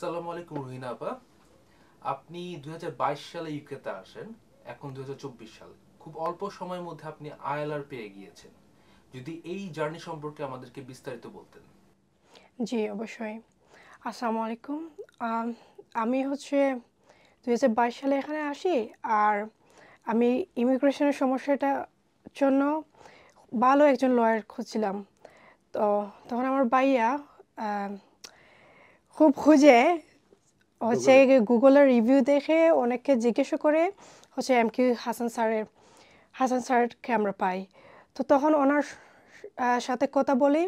আসসালামু আলাইকুম রহিনা আপা। আপনি 2022 সালে ইউকেতে আসেন, এখন 2024 সাল। খুব অল্প সময়ের মধ্যে আপনি আইএলআর পেয়ে গিয়েছেন। যদি এই জার্নি সম্পর্কে আমাদেরকে বিস্তারিত বলতেন। জি, অবশ্যই। আসসালামু আলাইকুম। আম আমি হচ্ছে ২০২২ সালে এখানে আসি। আর আমি ইমিগ্রেশনের সমস্যাটার জন্য ভালো একজন লয়ার খুঁজছিলাম। তো তখন আমার ভাইয়া আ খুব খুঁজে হচ্ছে গুগলে। গুগলের রিভিউ দেখে অনেককে জিজ্ঞাসা করে হচ্ছে এমকিউ হাসান স্যারকে আমরা পাই। তো তখন ওনার সাথে কথা বলি।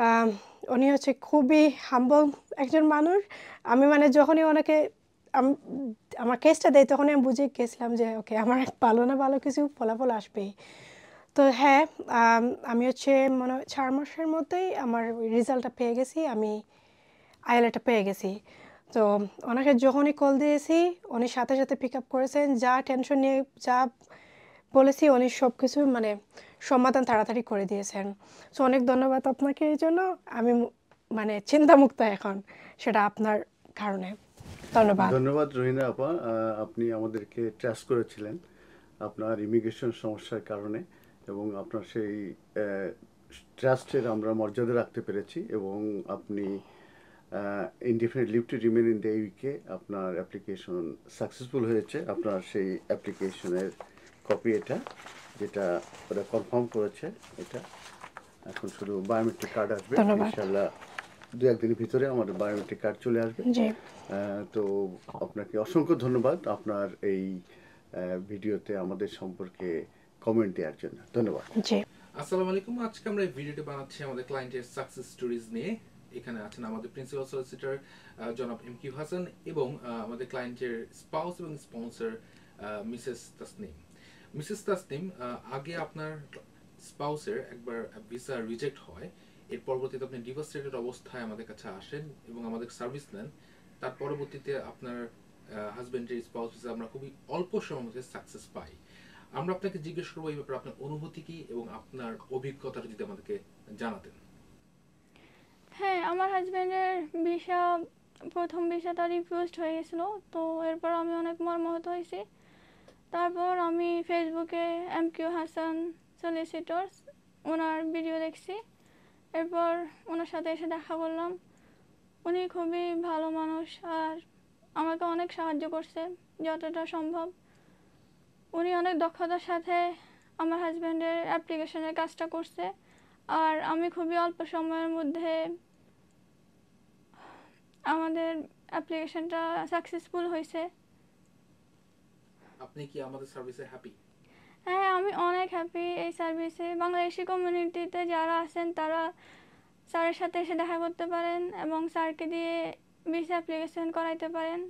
আম উনি হচ্ছে খুবই হাম্বল একজন মানুষ। আমি মানে যখনই ওনাকে আম আমার কেসটা দেই তখনই আমি বুঝে গেছিলাম যে ওকে আমার ভালো না ভালো কিছু ফলাফল আসবেই। তো হ্যাঁ, আম আমি হচ্ছে মনে হয় ৪ মাসের মধ্যেই আমার রেজাল্টটা পেয়ে গেছি। আমি আইএলটিএসটা পেয়ে গেছি। তো ওনাকে যখনই কল দিয়েছি উনি সাথে, সাথে পিক আপ করেছেন। যা টেনশন নিয়ে যা বলেছি উনি সবকিছু মানে সমাধান তাড়াতাড়ি করে দিয়েছেন। সো অনেক ধন্যবাদ আপনাকে এই জন্য। আমি মানে চিন্তামুক্ত এখন। সেটা আপনার কারণে। ধন্যবাদ। ধন্যবাদ রহিনা আপা। আপনি আমাদেরকে ট্রাস্ট করেছিলেন আপনার ইমিগ্রেশন সমস্যার কারণে, এবং আপনার সেই ট্রাস্টের আমরা মর্যাদা রাখতে পেরেছি, এবং আপনি indefinite leave to remain in the UK আপনার অ্যাপ্লিকেশন সাকসেসফুল হয়েছে। আপনার সেই অ্যাপ্লিকেশনের কপি এটা, যেটা ওরা কনফার্ম করেছে। এটা এখন শুধু বায়োমেট্রিক কার্ড আসবে ধন্যবাদ। ইনশাল্লাহ। দু একদিনের ভিতরে আমাদের বায়োমেট্রিক কার্ড চলে আসবে। জি, তো আপনাকে অসংখ্য ধন্যবাদ আপনার এই ভিডিওতে আমাদের সম্পর্কে কমেন্ট দেওয়ার জন্য। ধন্যবাদ। জি। আসসালামু আলাইকুম। আজকে আমরা এই ভিডিওটি বানাচ্ছি আমাদের ক্লায়েন্টের সাকসেস স্টোরিজ নিয়ে। এখানে আছেন আমাদের প্রিন্সিপাল সলিসিটর জনাব এমকিউ হাসান এবং আমাদের ক্লায়েন্টের স্পাউস এবং sponsor Mrs Tasnim. Mrs Tasnim, আগে আপনার স্পাউসের একবার ভিসা রিজেক্ট হয়, এর পরবর্তীতে আপনি ডিভাস্টেটেড অবস্থায় আমাদের কাছে আসেন এবং আমাদের সার্ভিস নেন। তার পরবর্তীতে আপনার হাজবেন্ডের স্পাউস ভিসা আমরা খুবই অল্প সময়ের মধ্যে সাকসেস পাই। আমরা আপনাকে জিজ্ঞেস করবো এই ব্যাপারে আপনার অনুভূতি কি এবং আপনার অভিজ্ঞতাটা যদি আমাদেরকে জানাতেন। হ্যাঁ, আমার হাজব্যান্ডের ভিসা প্রথম ভিসাটা রিফিউজড হয়ে গেছিলো। তো এরপর আমি অনেক মর্মাহত হয়েছি। তারপর আমি ফেসবুকে এমকিউ হাসান সলিসিটরস ওনার ভিডিও দেখছি। এরপর ওনার সাথে এসে দেখা করলাম। উনি খুবই ভালো মানুষ আর আমাকে অনেক সাহায্য করছে যতটা সম্ভব। উনি অনেক দক্ষতার সাথে আমার হাজব্যান্ডের অ্যাপ্লিকেশনের কাজটা করছে। আর আমি খুবই অল্প সময়ের মধ্যে আমাদের অ্যাপ্লিকেশনটা সাকসেসফুল হয়েছে। আপনি কি আমাদের সার্ভিসে হ্যাপি? হ্যাঁ, আমি অনেক হ্যাপি এই সার্ভিসে। বাংলাদেশি কমিউনিটিতে যারা আছেন তারা স্যারের সাথে এসে দেখা করতে পারেন এবং স্যারকে দিয়ে ভিসা অ্যাপ্লিকেশন করাইতে পারেন।